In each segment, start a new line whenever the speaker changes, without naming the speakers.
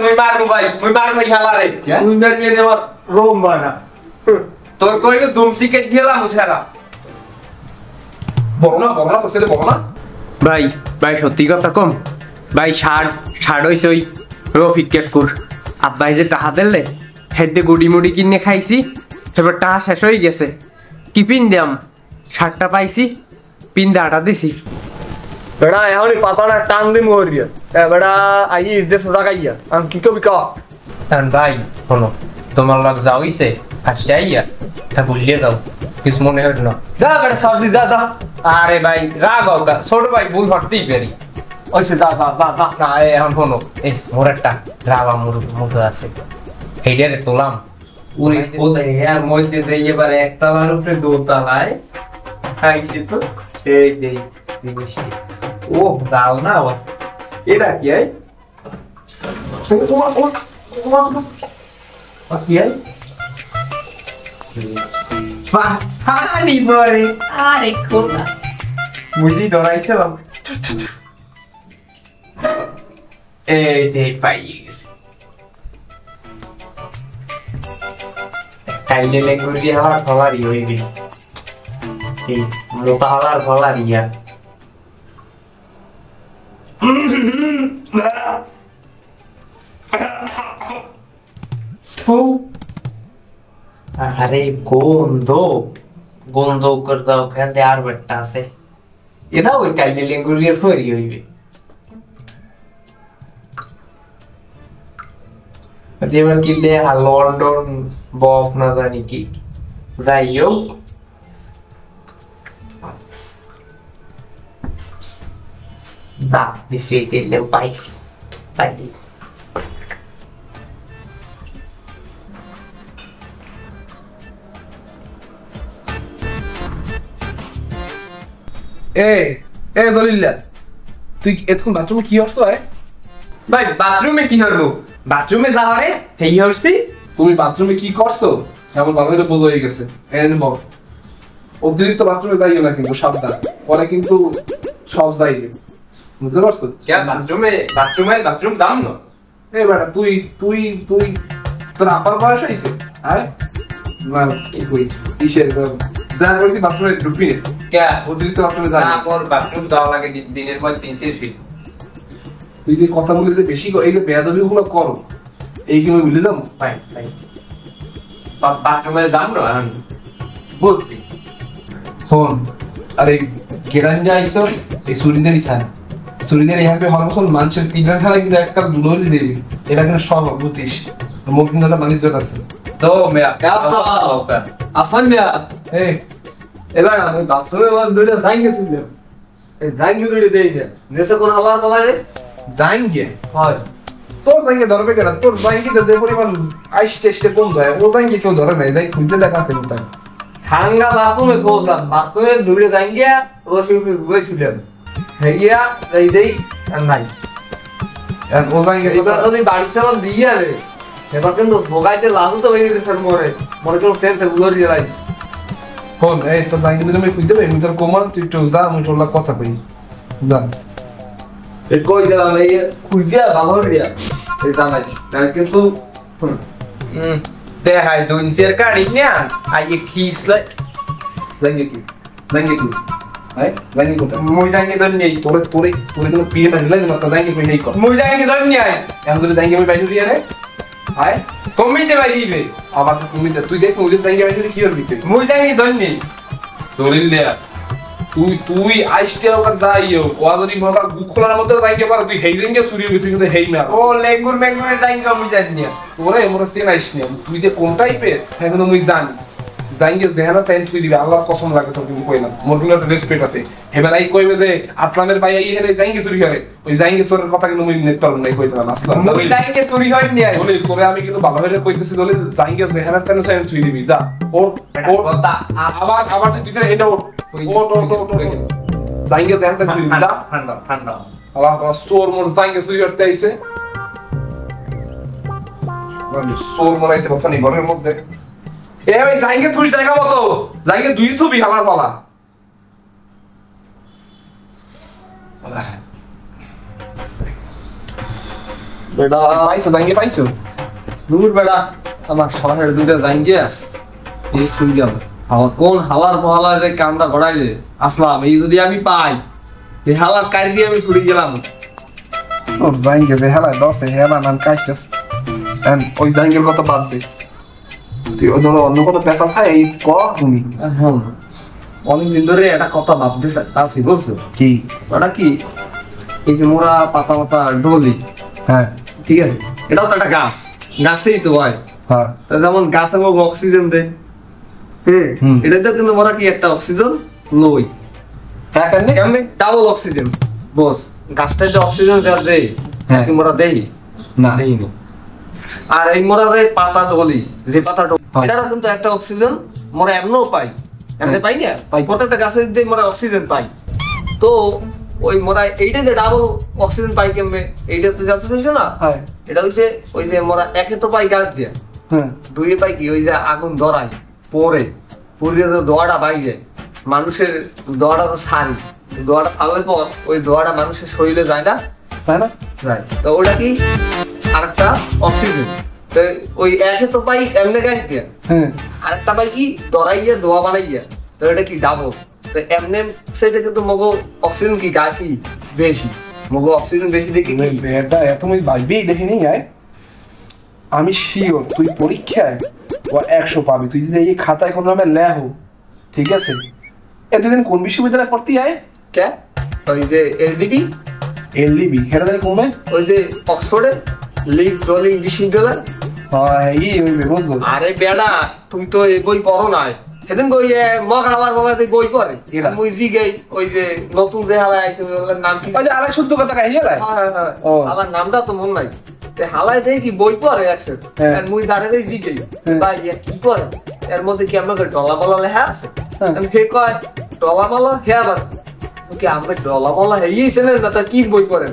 মুই মারবো ভাই মুই মারবো হালারে
তুই মারবি না আমার রোম বানা
তোর কইলো দুমসি কেট দিলাম মুছারা
বড় না তোর সাথে বড় না
ভাই ভাই সত্যি কথা কম ভাই ছাড় হইছে ওই রফিক কেটকুর আব্বাই যে টাকা দিলে হেদে গুড়ি মুড়ি কিনে খাইছি এবার টাকা শেষ হয়ে গেছে কি পিন দাম শার্টটা পাইছি পিন দাটা দিছি
বেড়া এখনই পাতাটা টান দিন মরিয়া বেড়া আই দেশ রাখাইয়া আমি কি কবি কা
ভাই শোনো তোমার লগ যাওইছে ফার্স্টে আইয়া তা ভুলিয়ে দাও কিছু মনে হয় না
যা বেড়া সাবদি যা যা
আরে ভাই রাগ হোক ছোট ভাই ভুল হতেই পারি
ওইসে যা
না এখন শোনো এই মোর একটা রাবা মুঠো আছে হেডারে তোলাম
উনি কোথায় এর মধ্যে দিয়ে এবার একতলার উপরে দোতলায় খাইছি তো সেই দেই জিনিসটি ও দাও না আবার এটা কি আই কি আই পানি পরে আরে কোনা বুঝি ডরাইছিলাম এই দেই পাইয়ে গেছি কাইলে লেগুরি হালার ফলারি হইবি এই মোটা হালার ফলারিয়া আরে গন্ধ করতে ওখানে আর বেটটা আছে এটা ওই কাইলে লেগুরির ফরি হইবে যেমন কি লন্ডন বফ না জানি কি যাই হোক না মিশ্রি তেলেও পাইছি পাইছি
এ দলিল্লা তুই এতক্ষণ বাথরুমে কি হচ্ছ
ভাই বাথরুমে কি হলো বাথরুমে যাওয়ারে হেই হরছি
তুমি বাথরুমে কি করছো এমন ভালো করে বোঝা হয়ে গেছে অতিরিক্ত বাথরুমে যাইও না কিন্তু সাবধান পরে কিন্তু সব যাইবে বুঝতে পারছো
বাথরুম যাম না
এই বেটা তুই তুই তুই তোর আপার বয়স হয়েছে আরে না কি কই কিসের যা বলছি বাথরুমে ঢুকবি না
কে
অতিরিক্ত বাথরুমে যাই
না কোন বাথরুম যাওয়া লাগে দিনের পর 3 ফিট
তুই যে কথা বলে যে বেশি এই যে বেয়াদবি গুলো করো এই কি আমি ভুলে যাবো
ভাই বাথরুমে যাম না আমি বলছি
শোন আরে গেরান যাইছো এই সুরিদেরই ছান সুরিদের এখানে হল বছর মানুষের পিলার খেলা কিন্তু একটা দুলোরি দেবি এটা কিন্তু সব বুঝিস মোট কিন্তু একটা মানুষ জন আছে
তো মেয়া
আফান মিয়া
এই
এবার আমি বাথরুমে আমার দুইটা জাইঙ্গে তুললাম এই জাইঙ্গে দুইটা দেই না নেশা কোন আলার বলা রে
জাইঙ্গে
হয়
তোর জাইঙ্গে ধরবে কেন তোর জাইঙ্গে যে পরিমাণ আইস টেস্টে বন্ধ হয় ও জাইঙ্গে কেউ ধরে নাই যাই খুঁজতে দেখা আছে কোথায়
ঠাঙ্গা বাথরুমে খোঁজলাম বাথরুমে দুইটা জাইঙ্গে ও শিল্পে ঘুরে ছুটলাম হেইয়া এই দেই আর নাই
ও জাইঙ্গে
এবার যদি বাড়ি চালান দিয়ে রে এবার কিন্তু ভোগাইতে লাভ তো হয়ে গেছে স্যার মরে কেউ সেন্স গুলো রিয়েলাইজ
ফোন এই তোর জাইঙ্গে দিলে আমি খুঁজতে পারি তোর কোমর তুই একটু যা আমি তোর কথা কই যা
এই কই দিলাম এই খুঁজিয়া ভালো রিয়া এই জানাই তাই কিন্তু
দেখাই দুনচের কাড়ি না আইয়ে খিসলে
জাইঙ্গে কি আই জাইঙ্গে কোথায়
মুই জানি দন নেই
তোরে কোনো পিয়ে না লাগে না তো জাইঙ্গে কই নেই কর
মুই জানি দন নাই
এখন যদি জাইঙ্গে আমি বাইরে দিয়ে রে আয়
কমিতে বাইরে
আবার তুমি তুই দেখ মুই জাইঙ্গে বাইরে কি করবি তুই
মুই জানি দন নেই
জলিল তুই আইসতে ওখান যাইও ওয়াজরি বাবা গুখলার মধ্যে যাইকে পার তুই হেই জাইঙ্গে চুরি হবি তুই কিন্তু হেই না
ও লেঙ্গুর মেঙ্গুরের জানি মুই জানি না
তোরে মোর সেন আইস নি তুই যে কোন টাইপের এখন মুই জানি জাইঙ্গে দেহানা টাইম তুই দিবি আল্লাহর কসম লাগে তোর কিন্তু কইলাম মোর কিন্তু একটা রেসপেক্ট আছে হেবেলাই কইবে যে আসলামের ভাই এই হেনে জাইঙ্গে চুরি করে ওই জাইঙ্গে চোরের কথা কিন্তু মুই নেট পারব না কইতাম আসলাম
মুই জানি চুরি হয় নি
বলে তোরে আমি কিন্তু ভালো হয়ে কইতেছি বলে জাইঙ্গে দেহানা টাইম সাইন তুই দিবি যা ও
কথা
আবার তুই দিতে এটা ও জাইঙ্গে দেহানা তুই দিবি যা
ঠান্ডা
আল্লাহ সোর মোর জাইঙ্গে চুরি করতে আইছে সোর মরাইছে কথা নেই ঘরের মধ্যে এ ভাই জাইঙ্গে তুই জায়গা মতো জাইঙ্গে দুই থুবি হালার পালা
বেটা
পাইছো জাঙ্গে পাইছো
দূর বেটা আমার সবার দুইটা জাঙ্গে এই শুই গেল আমার কোন হালার মহালা যে কামটা ঘটাইলে আসলাম এই যদি আমি পাই এই হালার কারি আমি ছুটি গেলাম
তোর জাঙ্গে যে হেলা দশে হেলা নাম কাজটাস ওই জাঙ্গের কথা বাদ দে তুই ওই ধরো অন্য কোনো পেশা থাকে এই ক তুমি
এখন অনেকদিন ধরে একটা কথা ভাবতেছে আছি বুঝছো
কি
ওটা কি এই যে মোরা পাতা পাতা ডলি
হ্যাঁ
ঠিক আছে এটাও তো একটা গাছ গাছেই তো হয়
হ্যাঁ
তা যেমন গাছ আমাকে অক্সিজেন দেয় হ্যাঁ
হুম।
এটাতে কিন্তু মোরা কি একটা অক্সিজেন লই
হ্যাঁ কেন
কেমনে ডাবল অক্সিজেন বস গাছটা যে অক্সিজেন যা দেয়
হ্যাঁ।
কি মোরা দেই
না
দেই না আর এই মোরা যে পাতা ডলি যে পাতা ডলি
হয়।
এটারও কিন্তু একটা অক্সিজেন মোরা এমনও পাই এমনি
হ্যাঁ।
পাই না
পাই।
প্রত্যেকটা গাছের দিয়ে মোরা অক্সিজেন পাই তো ওই মোরা এইটা যে ডাবল অক্সিজেন পাই কেমনে এইটা তো জানতে চাইছো না
হ্যাঁ
এটা হচ্ছে ওই যে মোরা একে তো পাই গাছ দিয়ে
হ্যাঁ
দুই পাই কি ওই যে আগুন ধরায় পরে পুড়িয়ে যে দোয়াটা বাইরে মানুষের দোয়াটা তো ছাড়ি দোয়াটা ছাড়লে পর ওই দোয়াটা মানুষের শরীরে যায় না
তাই না
যায় তো ওটা কি আরেকটা অক্সিজেন তো ওই একে তো পাই এমনি গাছ দিয়ে
হ্যাঁ
আরেকটা পাই কি দরাইয়া দোয়া বানাইয়া তো এটা কি ডাবল তো এমনি সেটা কিন্তু মগো অক্সিজেন কি গাছ কি বেশি মগো অক্সিজেন বেশি দেখি কি
এটা তুমি ভাববেই দেখিনি আয় আমি শিওর তুই পরীক্ষায় ও 100 পাবি তুই যদি এই খাতায় কোনো নামে লেখো ঠিক আছে এতদিন কোন বিশ্ববিদ্যালয়ে পড়তি আয়
কে ওই যে এলডিবি
এলডিবি হেরা জানি কমে
ওই যে অক্সফোর্ডে লিগ রোলিং বিশ্ববিদ্যালয়
হ্যাঁ এই ওই বুঝলো
আরে বেড়া তুমি তো এই বই পড়ো নাই সেদিন ওই মগালার বলাতে বই পড়ে
এরা?
মুই জিগাই ওই যে নতুন যে হালায় আইছে ওগুলোর নাম কি
ওই যে আলাই শুদ্ধ কথা কাহিয়ে লাই ও।
আমার নামটা তো মন নাই তে হালায় দেই কি বই পড়ে আছে
হ্যাঁ।
আর মুই দাঁড়ে দেই জিগাই
হ্যাঁ।
ভাই ইয়া কি পড়ে এর মধ্যে কি আমাকে ডলা বলা লেখা আছে
হ্যাঁ।
আমি ফের কয় ডলা বলা হে আবার কি আমরা ডলা বলা হেইছে না তা কি বই পড়েন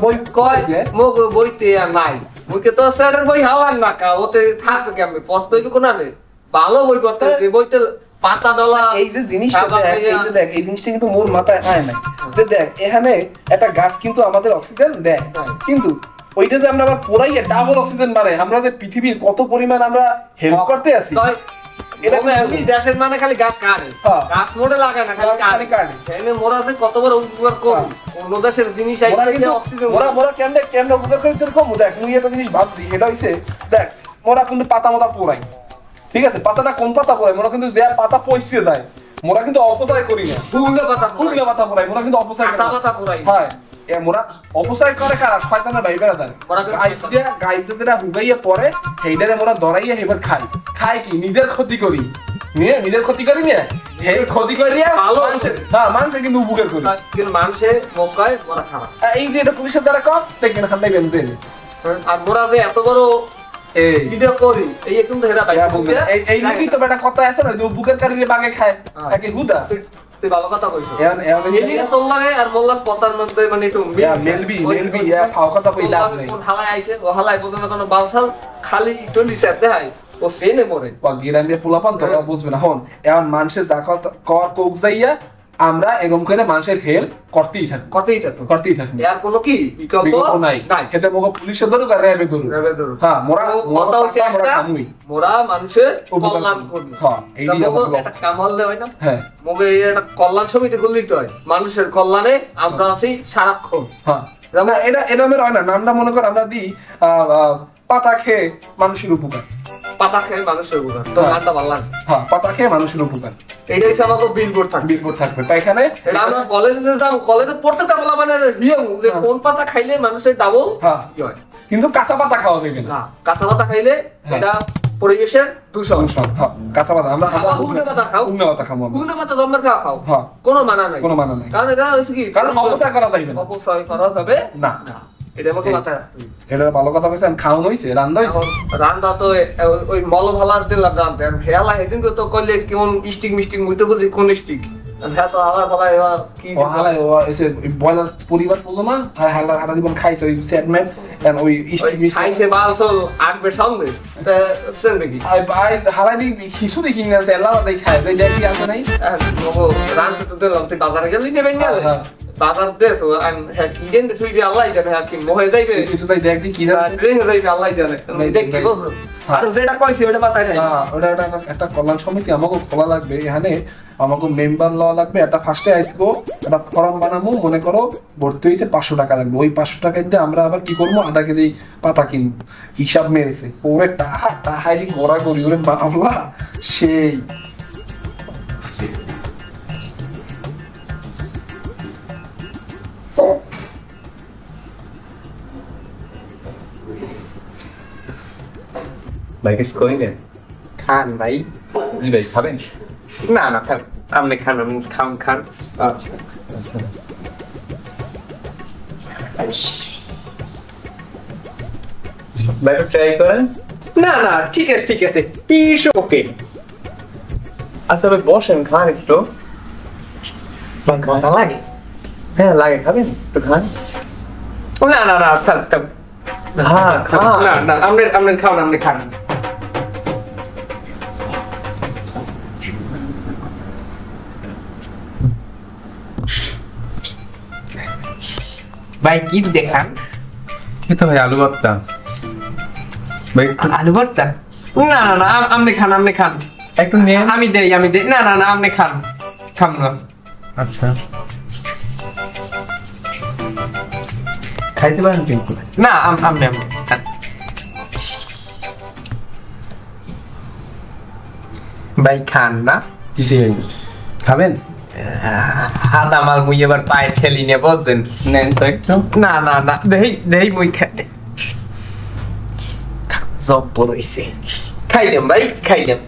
বই
কয় মোক বইতে আর নাই মুকে তো স্যারের বই হাওয়ার না কা ওতে থাকবে কেমনে পড়তেই কোন আনে ভালো বই পড়তে যে বইতে পাতা ডলা
এই যে জিনিসটা দেখ এই যে দেখ এই জিনিসটা কিন্তু মোর মাথায় আয় না যে দেখ এখানে একটা গাছ কিন্তু আমাদের অক্সিজেন দেয় কিন্তু ওইটা যে আমরা আবার পোড়াইয়া ডাবল অক্সিজেন বানাই আমরা যে পৃথিবীর কত পরিমাণ আমরা হেল্প করতে আছি
এটা আমি দেশের মানে খালি গাছ কাটে
হ্যাঁ।
গাছ মোড়ে লাগায় না খালি
খালি
কাটে
কাটে।
এনে মোরা যে কত বড় উপকার করব অন্য দেশের জিনিস
ওরা
আইতে
কিন্তু
অক্সিজেন
মোরা কেমনে উপকার করেছে কম দেখ মুই একটা জিনিস ভাবছি এটা হইছে দেখ মোরা কিন্তু পাতা মাতা পোড়াই ঠিক আছে পাতাটা কোন পাতা পোড়াই মোরা কিন্তু যে পাতা পয়সে যায় মোরা কিন্তু অপচয় করি না
ফুললে পাতা
ফুললে পাতা পোড়াই মোরা কিন্তু অপচয় করি
কাঁচা
না।
পাতা পুরাই
হ্যাঁ এ মোরা অপচয় করে কারা শয়তানের ভাই বেড়া
মোরা কিন্তু
গাইস যেটা হুগাইয়া পরে সেইটারে মোরা দরাইয়া হেবার খাই কি নিজের ক্ষতি করি নিয়ে নিজের ক্ষতি করি নিয়ে হে ক্ষতি করিয়া
ভালো
মানুষের হ্যাঁ মানুষের কিন্তু উপকার করি
কিন্তু মানুষে মক্কায় মোরা খারাপ
এই যে এটা পুলিশের দ্বারা কর দেখবেন খান্দাই বেঞ্জেল
আর মোরা যে এত বড়
এই
ভিডিও করি এই কিন্তু হেরা ভাই
এই লিগই তো বেটা কথা আছে না যে উপকার কারিয়ে বাগে খায় একে হুদা
তুই ভালো কথা কইছো
এখন
এদিকে তোল্লারে আর মোল্লার কথার মধ্যে মানে একটু
মেলবি ফাও কথা কই লাভ নাই
কোন হালায় আইছে ও হালায় বলতে না কোনো বালসাল খালি একটু নিচে দেখায় ও সেনে মরে
গিরান দিয়ে পোলাপান তো বুঝবে না হন এখন মানুষের যা কর কোক যাইয়া আমরা এরকম করে মানুষের হেল্প করতেই থাকি
করতেই থাকো এর কোনো কি বিকল্প
নাই খেতে মোগো পুলিশের ধরুক আর র্যাবে ধরুক হ্যাঁ মোরা
কথা হচ্ছে
মোরা খামুই
মোরা মানুষের কল্যাণ করবে
হ্যাঁ এই
একটা কামাল দেয় না
হ্যাঁ
মোগে একটা কল্যাণ সমিতি খুলে দিতে হয় মানুষের কল্যাণে আমরা আছি সারাক্ষণ
হ্যাঁ এটা এরমের হয় না নামটা মনে কর আমরা দিই পাতা খেয়ে মানুষের উপকার
পাতা খেয়ে মানুষের উপকার তো নামটা ভালো লাগে
হ্যাঁ পাতা খেয়ে মানুষের উপকার
এইটা হিসাবে আমাকে বিলবোর্ড থাকবে
তাই এখানে
এটা আমরা কলেজে যাও কলেজে প্রত্যেকটা বলা মানে নিয়ম যে কোন পাতা খাইলে মানুষের ডাবল
হ্যাঁ
হয়
কিন্তু কাঁচা পাতা খাওয়া যাবে না
না কাঁচা পাতা খাইলে এটা পরিবেশের দূষণ
হ্যাঁ কাঁচা পাতা আমরা
উগনে পাতা খাও
উগনে পাতা খাবো
উগনে পাতা জন্মের খাও
হ্যাঁ
কোনো মানা নাই কারণ এটা হচ্ছে কি
কারণ অপচয় করা যাবে না
অপচয় করা যাবে
না
এটা আমাকে মাথায়
এটা ভালো কথা বলছেন খাওয়ান হইছে রান্না হইছে
রান্না তো ওই মল ভালার দিলাম রান্না হেলা সেদিন তো কইলে কেমন স্টিক মিস্টিক মুই তো বুঝি কোন স্টিক হ্যাঁ তো আলাদা ভালা কি
ও হালাই ও এসে বয়লার পরিবার বুঝো না হালা হারা জীবন খাইছে ওই সেটমেন্ট এন্ড ওই স্টিক মিস্টিক
খাইছে বালসল আগবে সঙ্গে তা সেন দেখি
আই হালাই দি হিসু দেখি না এলা দেই খায় দেই দেখি আছে নাই
রান্না তো দিলাম তুই বাজারে গেলি নেবেন না বাজার দেশ কি জানতে তুই যে আল্লাহ জানে আর কি মোহে যাইবে
একটু যাই দেখ দি কি না
যাইবে আল্লাহ জানে দেখ কি বলছো আর যেটা কইছি ওটা মাথায় নাই
ওটা একটা কল্যাণ সমিতি আমাকে খোলা লাগবে এখানে আমাকে মেম্বার লওয়া লাগবে একটা ফার্স্টে আসবো একটা ফর্ম বানাবো মনে করো ভর্তি হইতে 500 টাকা লাগবে ওই 500 টাকা দিয়ে আমরা আবার কি করবো আধা কেজি পাতা কিনবো হিসাব মেরেছে ওরে টাহাই গোড়া করি ওরে বাবা সেই
ভাই কিছু কইলেন খান ভাই
জি ভাই খাবেন
না না খান আপনি খান আমি খান ভাই ট্রাই করেন না না ঠিক আছে ইস ওকে আচ্ছা ভাই বসেন খান একটু ভাই মজা লাগে হ্যাঁ লাগে খাবেন একটু খান না না না থাক হ্যাঁ না আপনি খান আপনি খান ভাই কি দেখান
এটা ভাই আলু ভর্তা ভাই
আলু ভর্তা না না না আপনি খান
একটু নিয়ে
আমি দেই না না না আপনি খান না
আচ্ছা খাইতে পারেন কিন্তু
না আপনি খান ভাই খান না
জি খাবেন
হাত আমার মুই এবার পায়ে ঠেলি নিয়ে বলছেন
নেন তো একটু
না না না দেই মুই খাই জব পড়ইছে খাই দেম ভাই খাই দেম